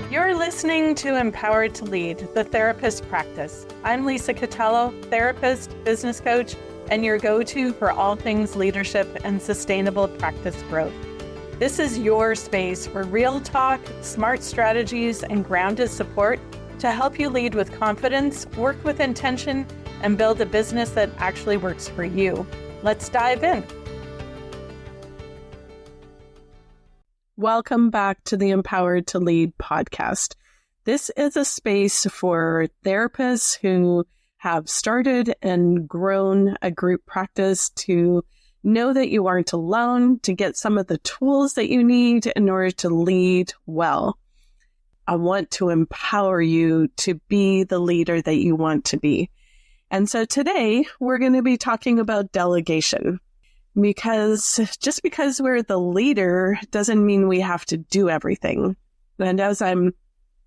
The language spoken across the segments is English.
You're listening to Empowered to Lead, the Therapist Practice. I'm Lisa Catello, therapist, business coach, and your go-to for all things leadership and sustainable practice growth. This is your space for real talk, smart strategies, and grounded support to help you lead with confidence, work with intention, and build a business that actually works for you. Let's dive in. Welcome back to the Empowered to Lead podcast. This is a space for therapists who have started and grown a group practice to know that you aren't alone, to get some of the tools that you need in order to lead well. I want to empower you to be the leader that you want to be. And so today we're going to be talking about delegation. Because just because we're the leader doesn't mean we have to do everything. And as I'm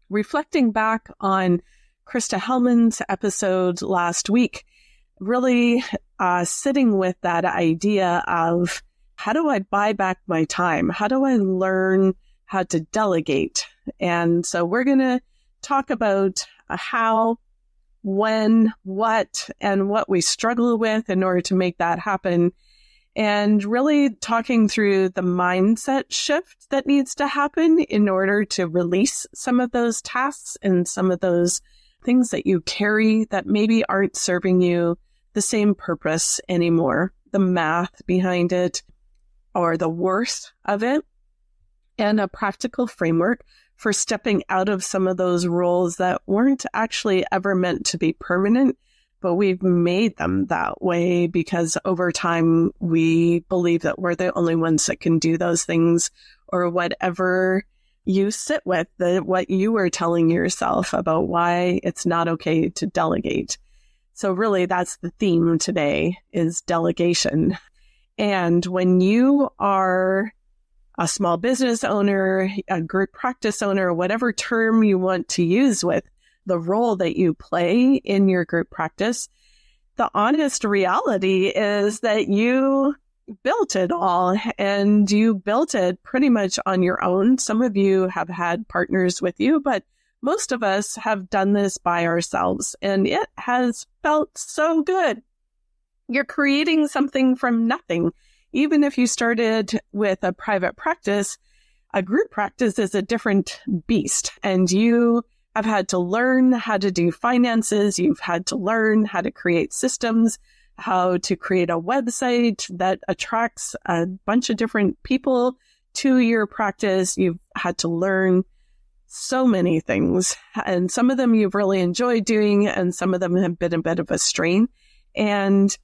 reflecting back on Krista Hellman's episode last week, really sitting with that idea of how do I buy back my time? How do I learn how to delegate? And so we're going to talk about how, when, what, and what we struggle with in order to make that happen. And really talking through the mindset shift that needs to happen in order to release some of those tasks and some of those things that you carry that maybe aren't serving you the same purpose anymore, the math behind it or the worth of it, and a practical framework for stepping out of some of those roles that weren't actually ever meant to be permanent. But we've made them that way because over time, we believe that we're the only ones that can do those things, or whatever you sit with, what you were telling yourself about why it's not okay to delegate. So really, that's the theme today, is delegation. And when you are a small business owner, a group practice owner, whatever term you want to use with the role that you play in your group practice, the honest reality is that you built it all, and you built it pretty much on your own. Some of you have had partners with you, but most of us have done this by ourselves, and it has felt so good. You're creating something from nothing. Even if you started with a private practice, a group practice is a different beast, and you I've had to learn how to do finances. You've had to learn how to create systems, how to create a website that attracts a bunch of different people to your practice. You've had to learn so many things, and some of them you've really enjoyed doing, and some of them have been a bit of a strain. And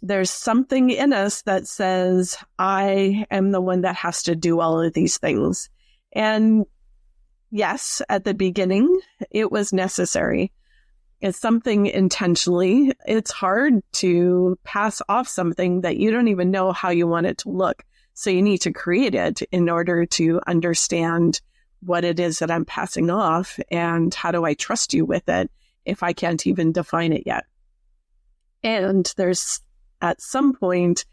there's something in us that says, I am the one that has to do all of these things. And yes, at the beginning, it was necessary. It's something intentionally. It's hard to pass off something that you don't even know how you want it to look. So you need to create it in order to understand what it is that I'm passing off, and how do I trust you with it if I can't even define it yet. And there's, at some point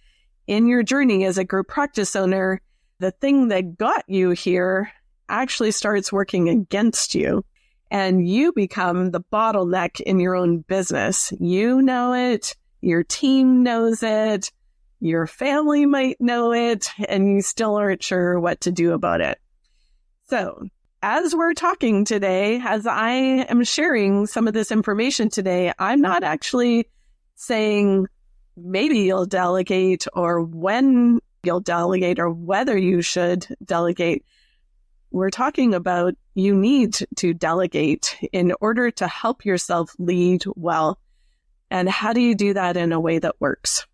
in your journey as a group practice owner, the thing that got you here actually starts working against you, and you become the bottleneck in your own business. You know it, your team knows it, your family might know it, and you still aren't sure what to do about it. So as we're talking today, as I am sharing some of this information today, I'm not actually saying maybe you'll delegate, or when you'll delegate, or whether you should delegate. We're talking about you need to delegate in order to help yourself lead well. And how do you do that in a way that works?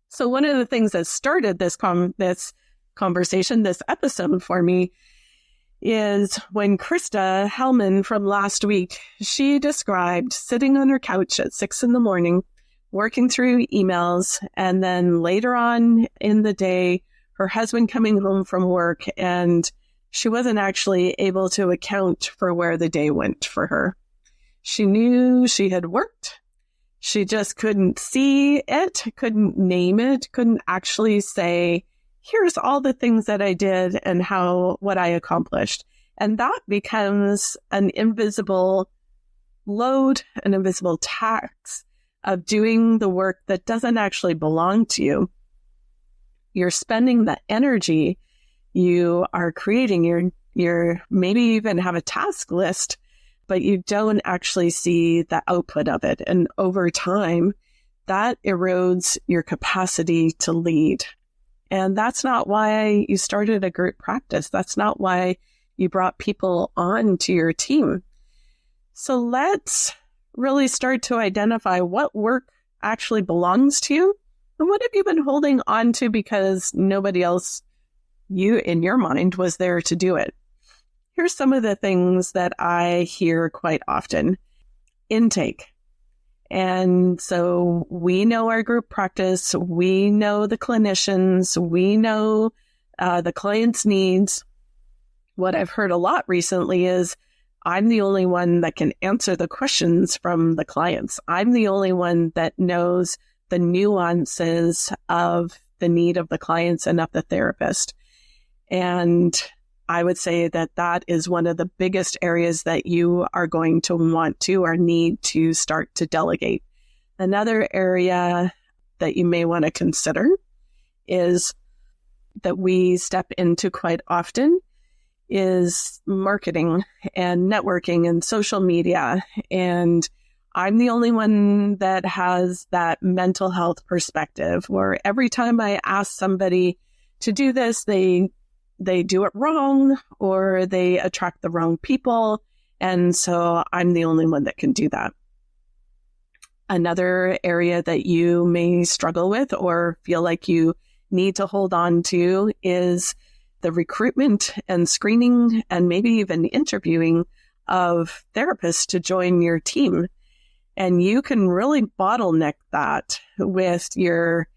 So one of the things that started this conversation, this episode for me, is when Krista Hellman from last week, she described sitting on her couch at 6 a.m, working through emails, and then later on in the day, her husband coming home from work, and she wasn't actually able to account for where the day went for her. She knew she had worked. She just couldn't see it, couldn't name it, couldn't actually say, here's all the things that I did and what I accomplished. And that becomes an invisible load, an invisible tax of doing the work that doesn't actually belong to you. You're spending the energy, you are creating your maybe even have a task list, but you don't actually see the output of it. And over time, that erodes your capacity to lead. And that's not why you started a group practice. That's not why you brought people on to your team. So let's really start to identify what work actually belongs to you and what have you been holding on to because nobody else, you in your mind, was there to do it. Here's some of the things that I hear quite often. Intake. And so we know our group practice, we know the clinicians, we know the client's needs. What I've heard a lot recently is I'm the only one that can answer the questions from the clients. I'm the only one that knows the nuances of the need of the clients and of the therapist. And I would say that that is one of the biggest areas that you are going to want to or need to start to delegate. Another area that you may want to consider is that we step into quite often is marketing and networking and social media. And I'm the only one that has that mental health perspective where every time I ask somebody to do this, they do it wrong or they attract the wrong people. And so I'm the only one that can do that. Another area that you may struggle with or feel like you need to hold on to is the recruitment and screening and maybe even interviewing of therapists to join your team. And you can really bottleneck that with your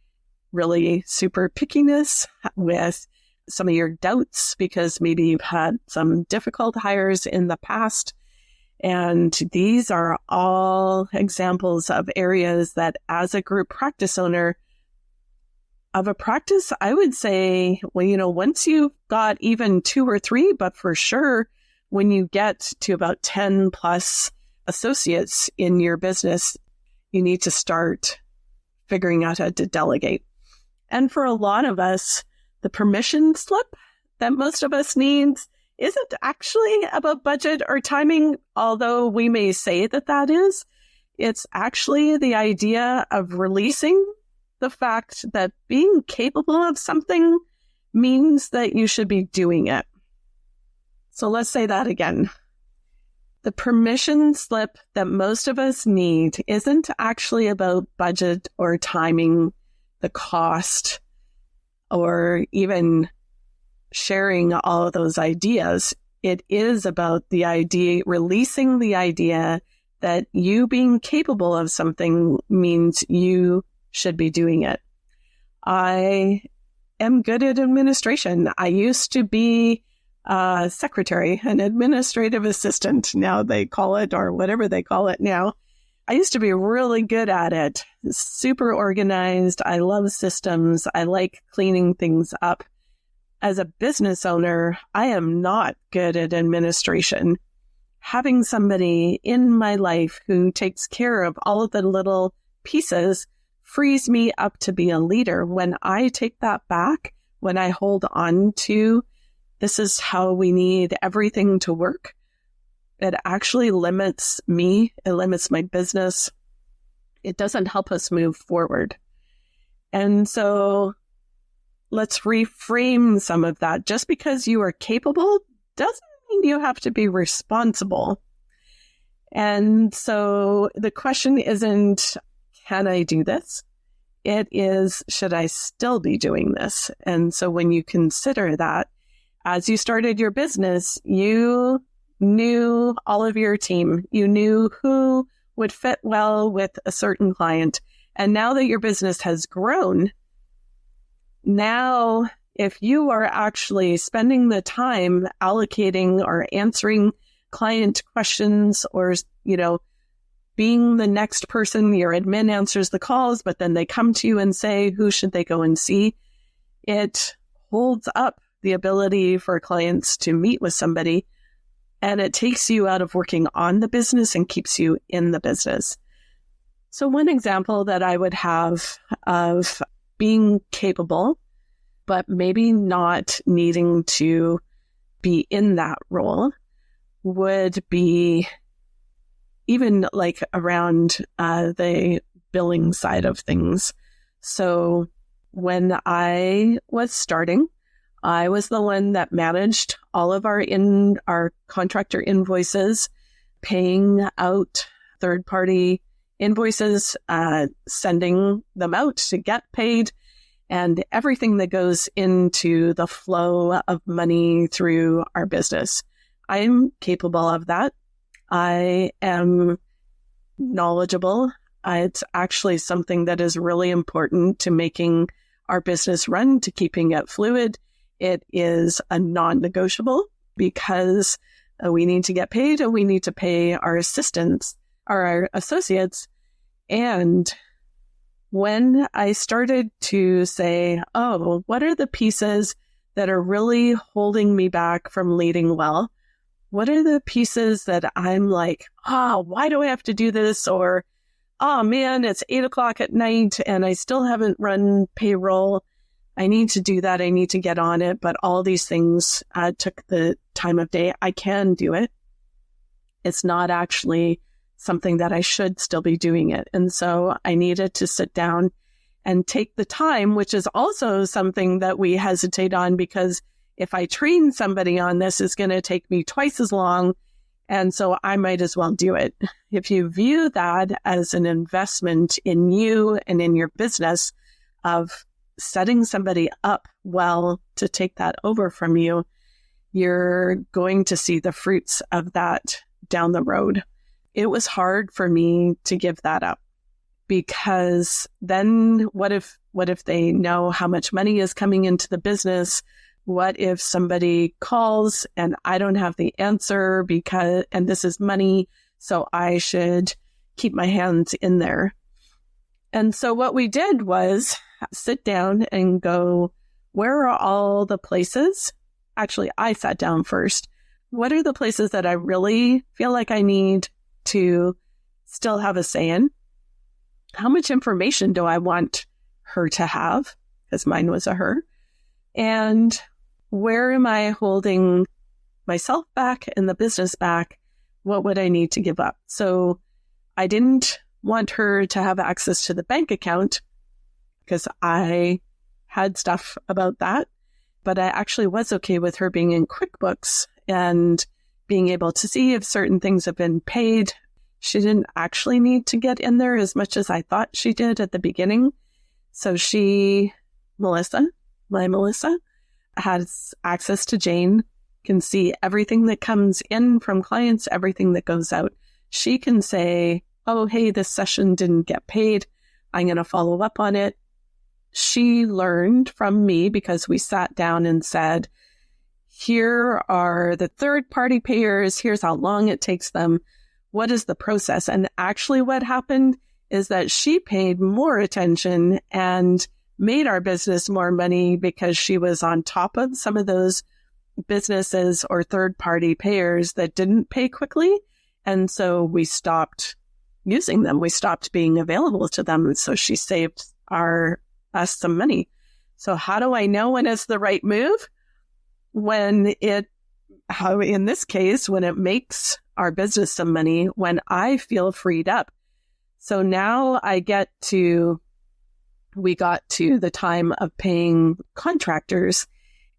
really super pickiness, with some of your doubts, because maybe you've had some difficult hires in the past. And these are all examples of areas that as a group practice owner of a practice, I would say, well, once you've got even 2 or 3, but for sure, when you get to about 10 plus associates in your business, you need to start figuring out how to delegate. And for a lot of us, the permission slip that most of us need isn't actually about budget or timing, although we may say that that is. It's actually the idea of releasing the fact that being capable of something means that you should be doing it. So let's say that again. The permission slip that most of us need isn't actually about budget or timing, the cost, or even sharing all of those ideas. It is about the idea, releasing the idea that you being capable of something means you should be doing it. I am good at administration. I used to be a secretary, an administrative assistant. Now they call it, or whatever they call it now. I used to be really good at it, super organized. I love systems. I like cleaning things up. As a business owner, I am not good at administration. Having somebody in my life who takes care of all of the little pieces frees me up to be a leader. When I take that back, when I hold on to, this is how we need everything to work, it actually limits me. It limits my business. It doesn't help us move forward. And so let's reframe some of that. Just because you are capable doesn't mean you have to be responsible. And so the question isn't, can I do this? It is, should I still be doing this? And so when you consider that, as you started your business, you knew all of your team. You knew who would fit well with a certain client. And now that your business has grown, now if you are actually spending the time allocating or answering client questions or, being the next person, your admin answers the calls, but then they come to you and say, who should they go and see? It holds up the ability for clients to meet with somebody and it takes you out of working on the business and keeps you in the business. So one example that I would have of being capable, but maybe not needing to be in that role, would be even like around the billing side of things. So when I was starting, I was the one that managed all of our contractor invoices, paying out third-party invoices, sending them out to get paid, and everything that goes into the flow of money through our business. I'm capable of that. I am knowledgeable. It's actually something that is really important to making our business run, to keeping it fluid. It is a non-negotiable because we need to get paid and we need to pay our assistants or our associates. And when I started to say, oh, what are the pieces that are really holding me back from leading well? What are the pieces that I'm like, why do I have to do this? Or, oh man, it's 8:00 at night and I still haven't run payroll. I need to do that. I need to get on it. But all these things took the time of day. I can do it. It's not actually something that I should still be doing it. And so I needed to sit down and take the time, which is also something that we hesitate on, because if I train somebody on this, it's going to take me twice as long. And so I might as well do it. If you view that as an investment in you and in your business of setting somebody up well to take that over from you, you're going to see the fruits of that down the road. It was hard for me to give that up, because then what if they know how much money is coming into the business? What if somebody calls and I don't have the answer and this is money, so I should keep my hands in there? And so what we did was sit down and go, where are all the places? Actually, I sat down first. What are the places that I really feel like I need to still have a say in? How much information do I want her to have? Because mine was a her. And where am I holding myself back and the business back? What would I need to give up? So I didn't want her to have access to the bank account because I had stuff about that, but I actually was okay with her being in QuickBooks and being able to see if certain things have been paid. She didn't actually need to get in there as much as I thought she did at the beginning. So Melissa, has access to Jane, can see everything that comes in from clients, everything that goes out. She can say, oh, hey, this session didn't get paid. I'm going to follow up on it. She learned from me because we sat down and said, here are the third-party payers. Here's how long it takes them. What is the process? And actually what happened is that she paid more attention and made our business more money because she was on top of some of those businesses or third-party payers that didn't pay quickly. And so we stopped using them. We stopped being available to them. And so she saved us some money. So how do I know when it's the right move? In this case, when it makes our business some money, when I feel freed up. So now we got to the time of paying contractors,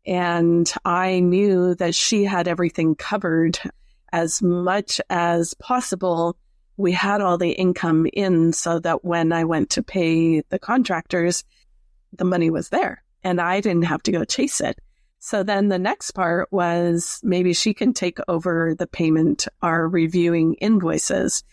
and I knew that she had everything covered as much as possible. We had all the income in so that when I went to pay the contractors, the money was there and I didn't have to go chase it. So then the next part was maybe she can take over the payment or reviewing invoices.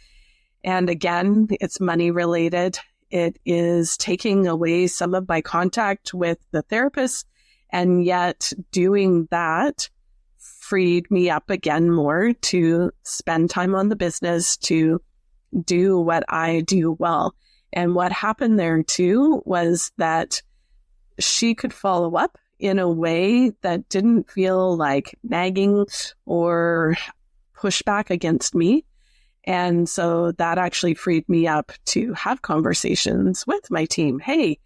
And again, it's money related. It is taking away some of my contact with the therapist, and yet doing that freed me up again more to spend time on the business, to do what I do well. And what happened there too was that she could follow up in a way that didn't feel like nagging or pushback against me. And so that actually freed me up to have conversations with my team. Hey,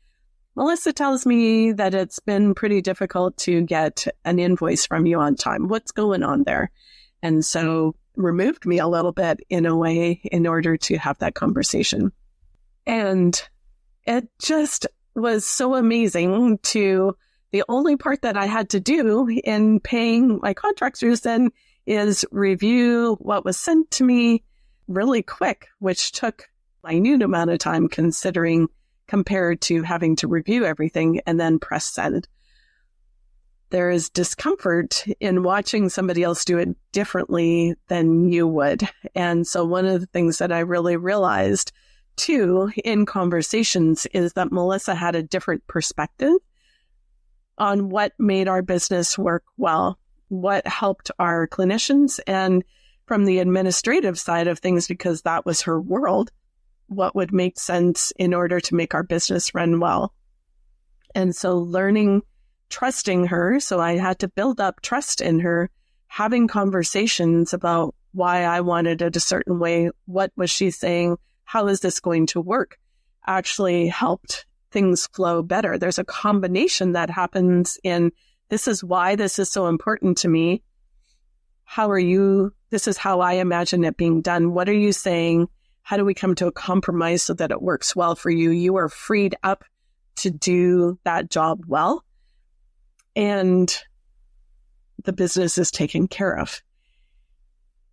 Melissa tells me that it's been pretty difficult to get an invoice from you on time. What's going on there? And so removed me a little bit in a way in order to have that conversation. And it just was so amazing to the only part that I had to do in paying my contractors then is review what was sent to me really quick, which took a minute amount of time considering compared to having to review everything and then press send. There is discomfort in watching somebody else do it differently than you would. And so one of the things that I really realized too in conversations is that Melissa had a different perspective on what made our business work well, what helped our clinicians, and from the administrative side of things, because that was her world, what would make sense in order to make our business run well. And so trusting her, so I had to build up trust in her, having conversations about why I wanted it a certain way, what was she saying, how is this going to work, actually helped things flow better. There's a combination that happens in, this is why this is so important to me. This is how I imagine it being done. What are you saying? How do we come to a compromise so that it works well for you? You are freed up to do that job well, and the business is taken care of.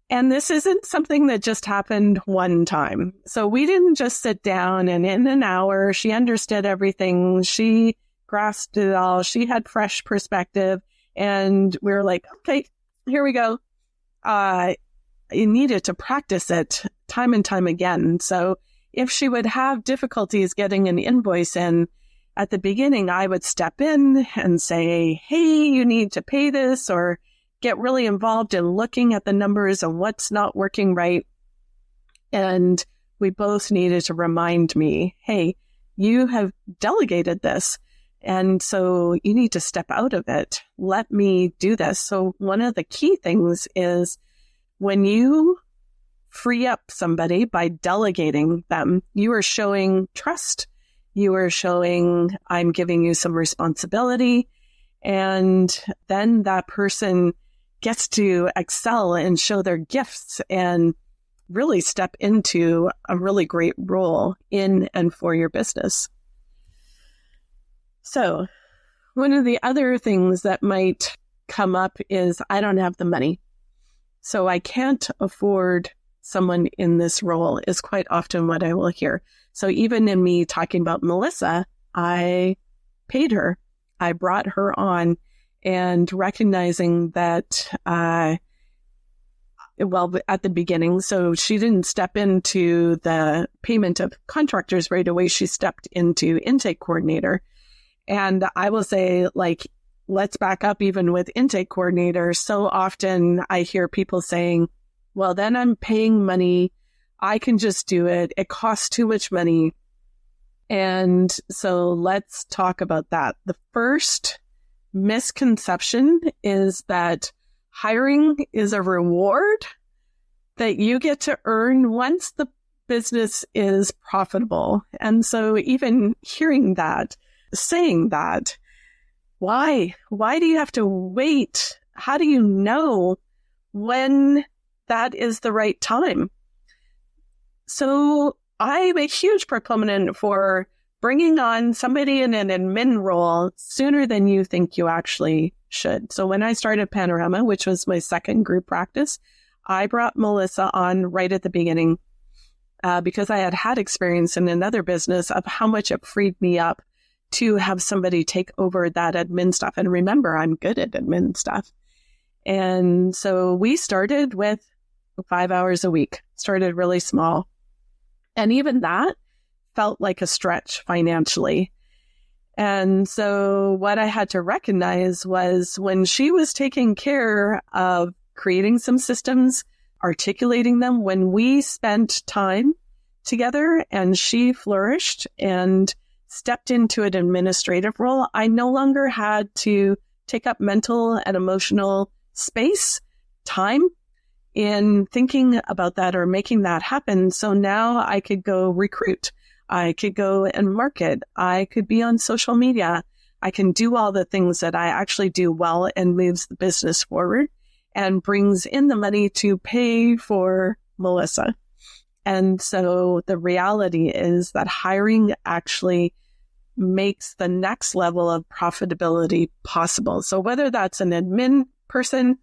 And this isn't something that just happened one time. So we didn't just sit down and in an hour, she understood everything. She grasped it all. She had fresh perspective. And we were like, okay, here we go. You needed to practice it time and time again. So if she would have difficulties getting an invoice in, at the beginning, I would step in and say, hey, you need to pay this, or get really involved in looking at the numbers and what's not working right. And we both needed to remind me, hey, you have delegated this, and so you need to step out of it. Let me do this. So one of the key things is when you free up somebody by delegating them, you are showing trust. You are showing, I'm giving you some responsibility. And then that person gets to excel and show their gifts and really step into a really great role in and for your business. So one of the other things that might come up is I don't have the money. So I can't afford someone in this role is quite often what I will hear. So even in me talking about Melissa, I paid her. I brought her on, and recognizing that, at the beginning, so she didn't step into the payment of contractors right away. She stepped into intake coordinator. And I will say, let's back up even with intake coordinator. So often I hear people saying, well, then I'm paying money. I can just do it. It costs too much money. And so let's talk about that. The first misconception is that hiring is a reward that you get to earn once the business is profitable. And so even hearing that, saying that, why do you have to wait? How do you know when that is the right time? So I'm a huge proponent for bringing on somebody in an admin role sooner than you think you actually should. So when I started Panorama, which was my second group practice, I brought Melissa on right at the beginning because I had had experience in another business of how much it freed me up to have somebody take over that admin stuff. And remember, I'm good at admin stuff. And so we started with 5 hours a week, started really small. And even that felt like a stretch financially. And so what I had to recognize was when she was taking care of creating some systems, articulating them, when we spent time together and she flourished and stepped into an administrative role, I no longer had to take up mental and emotional space, time, in thinking about that or making that happen. So now I could go recruit. I could go and market. I could be on social media. I can do all the things that I actually do well and moves the business forward and brings in the money to pay for Melissa. And so the reality is that hiring actually makes the next level of profitability possible. So whether that's an admin person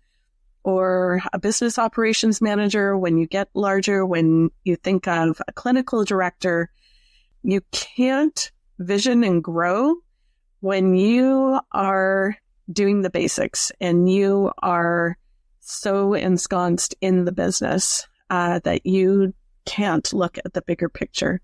or a business operations manager, when you get larger, when you think of a clinical director, you can't vision and grow when you are doing the basics and you are so ensconced in the business that you can't look at the bigger picture.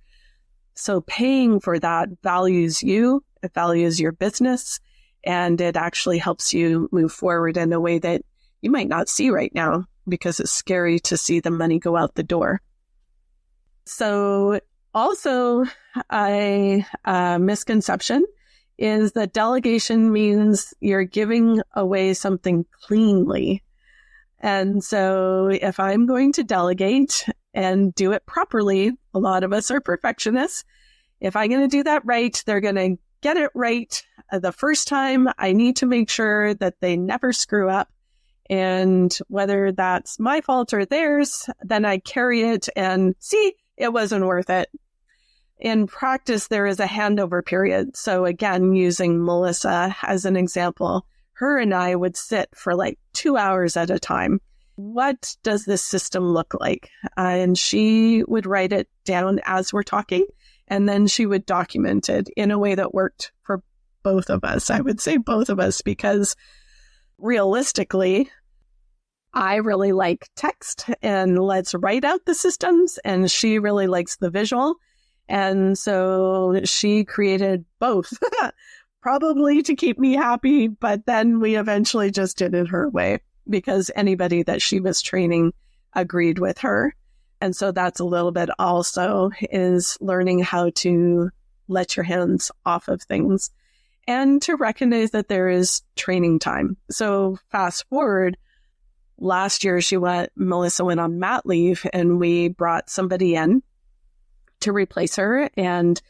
So paying for that values you, it values your business, and it actually helps you move forward in a way that you might not see right now because it's scary to see the money go out the door. So also a misconception is that delegation means you're giving away something cleanly. And so if I'm going to delegate and do it properly, a lot of us are perfectionists. If I'm going to do that right, they're going to get it right the first time. I need to make sure that they never screw up. And whether that's my fault or theirs, then I carry it and see, it wasn't worth it. In practice, there is a handover period. So again, using Melissa as an example, her and I would sit for like 2 hours at a time. What does this system look like? And she would write it down as we're talking, and then she would document it in a way that worked for both of us. I would say both of us, because realistically, I really like text and let's write out the systems, and she really likes the visual. And so she created both, probably to keep me happy, but then we eventually just did it her way because anybody that she was training agreed with her. And so that's a little bit also is learning how to let your hands off of things and to recognize that there is training time. So fast forward, last year Melissa went on mat leave and we brought somebody in to replace her, and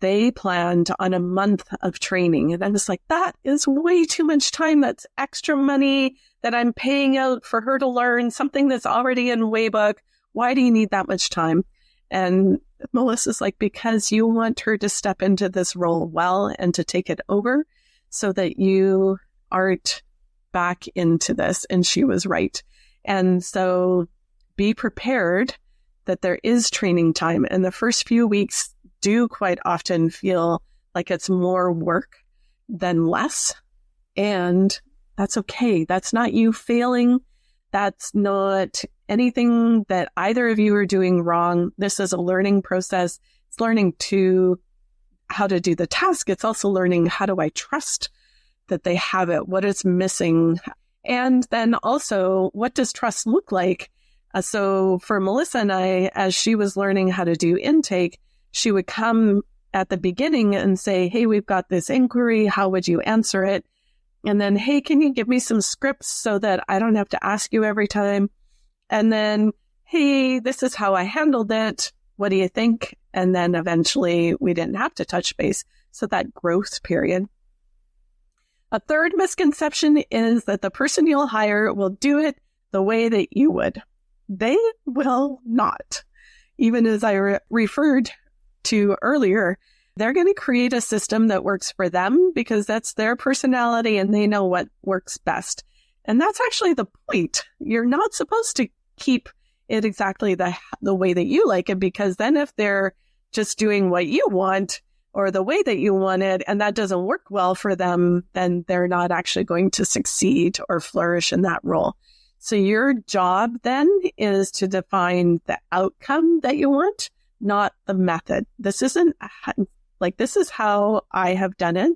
they planned on a month of training. And I was like, that is way too much time. That's extra money that I'm paying out for her to learn something that's already in Waybook. Why do you need that much time? And Melissa's like, because you want her to step into this role well and to take it over so that you aren't back into this. And she was right. And so be prepared that there is training time. And the first few weeks do quite often feel like it's more work than less. And that's okay. That's not you failing. That's not anything that either of you are doing wrong. This is a learning process. It's learning how to do the task. It's also learning, how do I trust that they have it? What is missing? And then also, what does trust look like? So for Melissa and I, as she was learning how to do intake, she would come at the beginning and say, hey, we've got this inquiry. How would you answer it? And then, hey, can you give me some scripts so that I don't have to ask you every time? And then, hey, this is how I handled it. What do you think? And then eventually we didn't have to touch base. So that growth period. A third misconception is that the person you'll hire will do it the way that you would. They will not. Even as I referred to earlier, they're going to create a system that works for them because that's their personality and they know what works best. And that's actually the point. You're not supposed to keep it exactly the way that you like it, because then if they're just doing what you want or the way that you want it and that doesn't work well for them, then they're not actually going to succeed or flourish in that role. So your job then is to define the outcome that you want, not the method. This isn't like, this is how I have done it.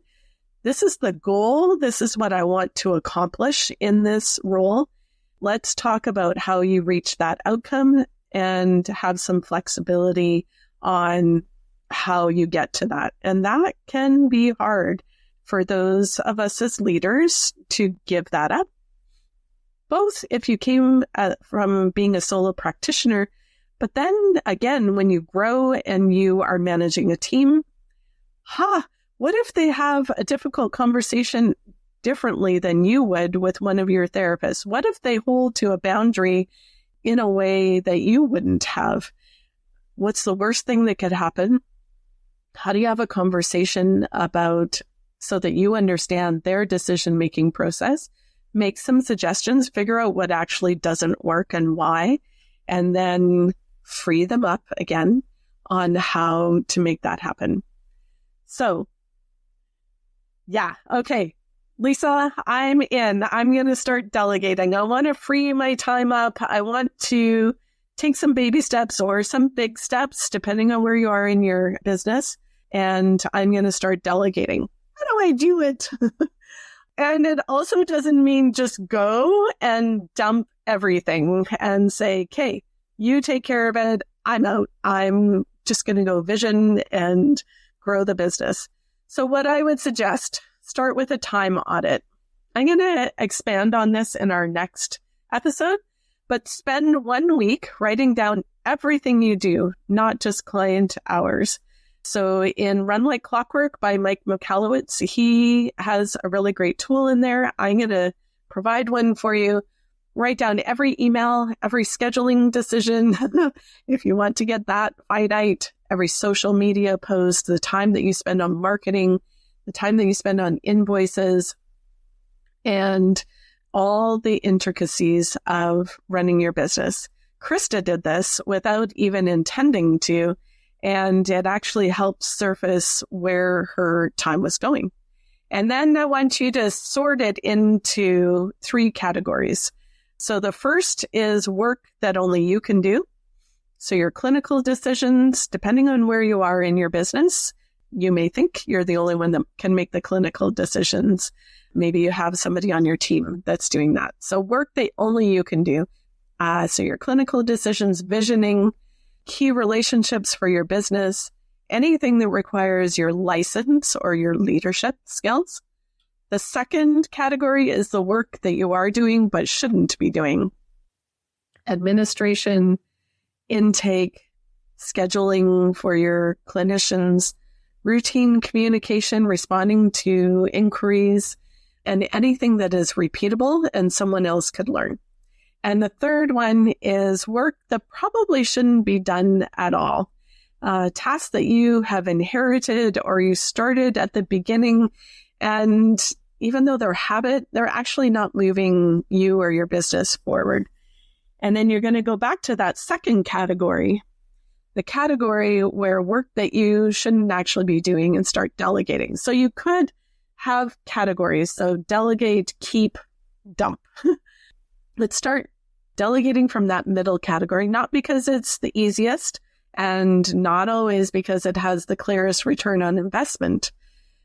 This is the goal. This is what I want to accomplish in this role. Let's talk about how you reach that outcome and have some flexibility on how you get to that. And that can be hard for those of us as leaders to give that up. both if you came from being a solo practitioner, but then again, when you grow and you are managing a team, what if they have a difficult conversation differently than you would with one of your therapists? What if they hold to a boundary in a way that you wouldn't have? What's the worst thing that could happen? How do you have a conversation about so that you understand their decision-making process, make some suggestions, figure out what actually doesn't work and why, and then free them up again on how to make that happen. So, yeah, okay. Lisa, I'm in. I'm going to start delegating. I want to free my time up. I want to take some baby steps or some big steps, depending on where you are in your business. And I'm going to start delegating. How do I do it? And it also doesn't mean just go and dump everything and say, okay, you take care of it. I'm out. I'm just going to go vision and grow the business. So what I would suggest, start with a time audit. I'm going to expand on this in our next episode, but spend 1 week writing down everything you do, not just client hours. So in Run Like Clockwork by Mike Michalowicz, he has a really great tool in there. I'm going to provide one for you. Write down every email, every scheduling decision, if you want to get that finite, every social media post, the time that you spend on marketing, the time that you spend on invoices, and all the intricacies of running your business. Krista did this without even intending to, and it actually helped surface where her time was going. And then I want you to sort it into 3 categories. So the first is work that only you can do. So your clinical decisions, depending on where you are in your business, you may think you're the only one that can make the clinical decisions. Maybe you have somebody on your team that's doing that. So work that only you can do. So your clinical decisions, visioning, key relationships for your business, anything that requires your license or your leadership skills. The second category is the work that you are doing but shouldn't be doing. Administration, intake, scheduling for your clinicians, routine communication, responding to inquiries, and anything that is repeatable and someone else could learn. And the third one is work that probably shouldn't be done at all. Tasks that you have inherited or you started at the beginning, and even though they're habit, they're actually not moving you or your business forward. And then you're going to go back to that second category, the category where work that you shouldn't actually be doing, and start delegating. So you could have categories. So delegate, keep, dump. Let's start delegating from that middle category, not because it's the easiest and not always because it has the clearest return on investment.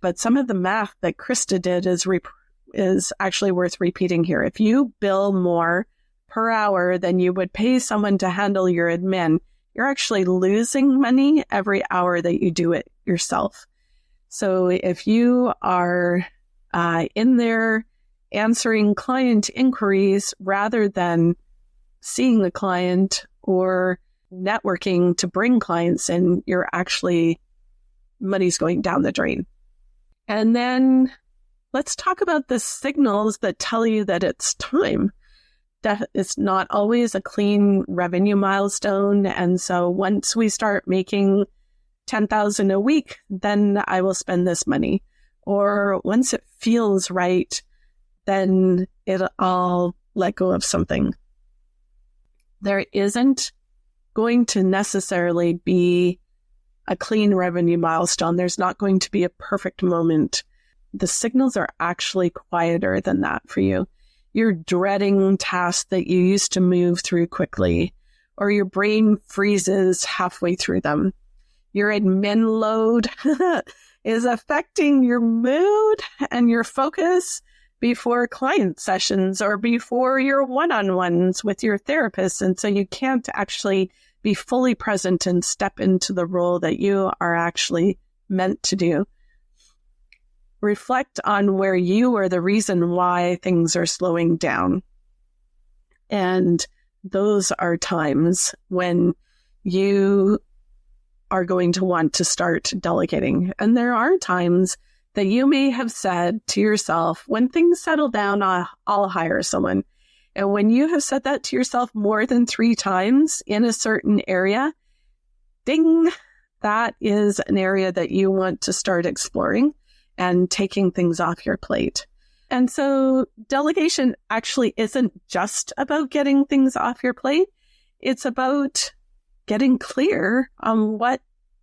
But some of the math that Krista did is actually worth repeating here. If you bill more per hour than you would pay someone to handle your admin, you're actually losing money every hour that you do it yourself. So if you are in there answering client inquiries rather than seeing the client or networking to bring clients in, you're actually, money's going down the drain. And then let's talk about the signals that tell you that it's time. That it's not always a clean revenue milestone. And so once we start making $10,000 a week, then I will spend this money. Or once it feels right, then I'll let go of something. There isn't going to necessarily be a clean revenue milestone. There's not going to be a perfect moment. The signals are actually quieter than that for you. You're dreading tasks that you used to move through quickly, or your brain freezes halfway through them. Your admin load is affecting your mood and your focus before client sessions or before your one-on-ones with your therapist. And so you can't actually be fully present and step into the role that you are actually meant to do. Reflect on where you are the reason why things are slowing down. And those are times when you are going to want to start delegating. And there are times that you may have said to yourself, when things settle down, I'll hire someone. And when you have said that to yourself more than 3 times in a certain area, ding, that is an area that you want to start exploring and taking things off your plate. And so delegation actually isn't just about getting things off your plate. It's about getting clear on what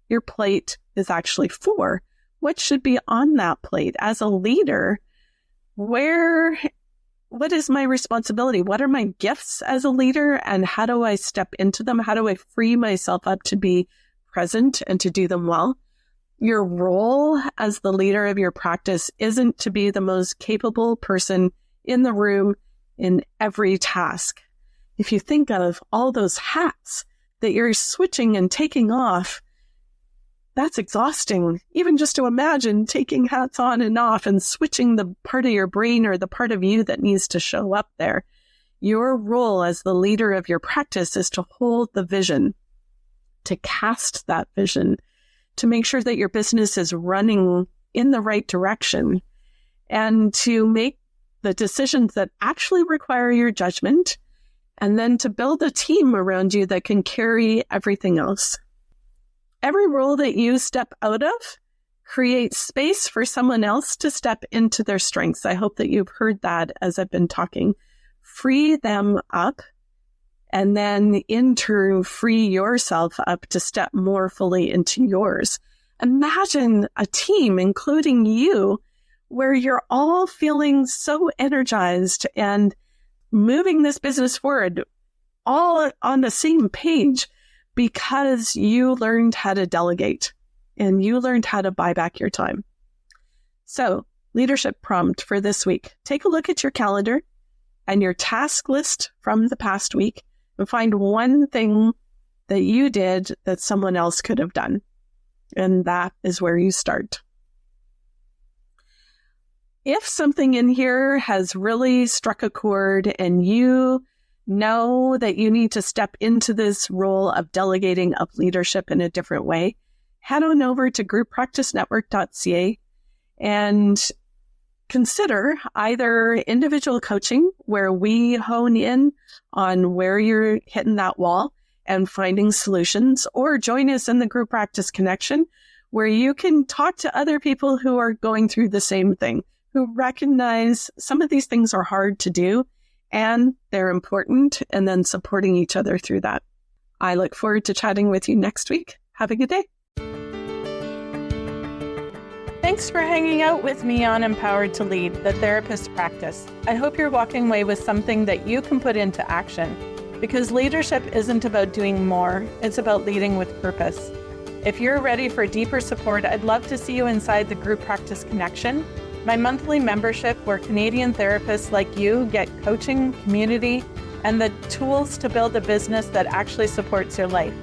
your plate is actually for. What should be on that plate? As a leader, what is my responsibility? What are my gifts as a leader? And how do I step into them? How do I free myself up to be present and to do them well? Your role as the leader of your practice isn't to be the most capable person in the room in every task. If you think of all those hats that you're switching and taking off, that's exhausting. Even just to imagine taking hats on and off and switching the part of your brain or the part of you that needs to show up there. Your role as the leader of your practice is to hold the vision, to cast that vision, to make sure that your business is running in the right direction, and to make the decisions that actually require your judgment, and then to build a team around you that can carry everything else. Every role that you step out of creates space for someone else to step into their strengths. I hope that you've heard that as I've been talking. Free them up, and then in turn, free yourself up to step more fully into yours. Imagine a team, including you, where you're all feeling so energized and moving this business forward, all on the same page, because you learned how to delegate and you learned how to buy back your time. So, leadership prompt for this week. Take a look at your calendar and your task list from the past week and find one thing that you did that someone else could have done. And that is where you start. If something in here has really struck a chord and you know that you need to step into this role of delegating up leadership in a different way, head on over to grouppracticenetwork.ca and consider either individual coaching, where we hone in on where you're hitting that wall and finding solutions, or join us in the Group Practice Connection, where you can talk to other people who are going through the same thing, who recognize some of these things are hard to do and they're important, and then supporting each other through that. I look forward to chatting with you next week. Have a good day. Thanks for hanging out with me on Empowered to Lead, the therapist practice. I hope you're walking away with something that you can put into action, because leadership isn't about doing more, it's about leading with purpose. If you're ready for deeper support, I'd love to see you inside the Group Practice Connection, my monthly membership where Canadian therapists like you get coaching, community, and the tools to build a business that actually supports your life.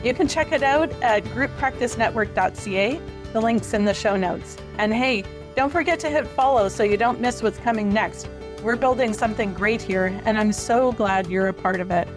You can check it out at grouppracticenetwork.ca. The link's in the show notes. And hey, don't forget to hit follow so you don't miss what's coming next. We're building something great here, and I'm so glad you're a part of it.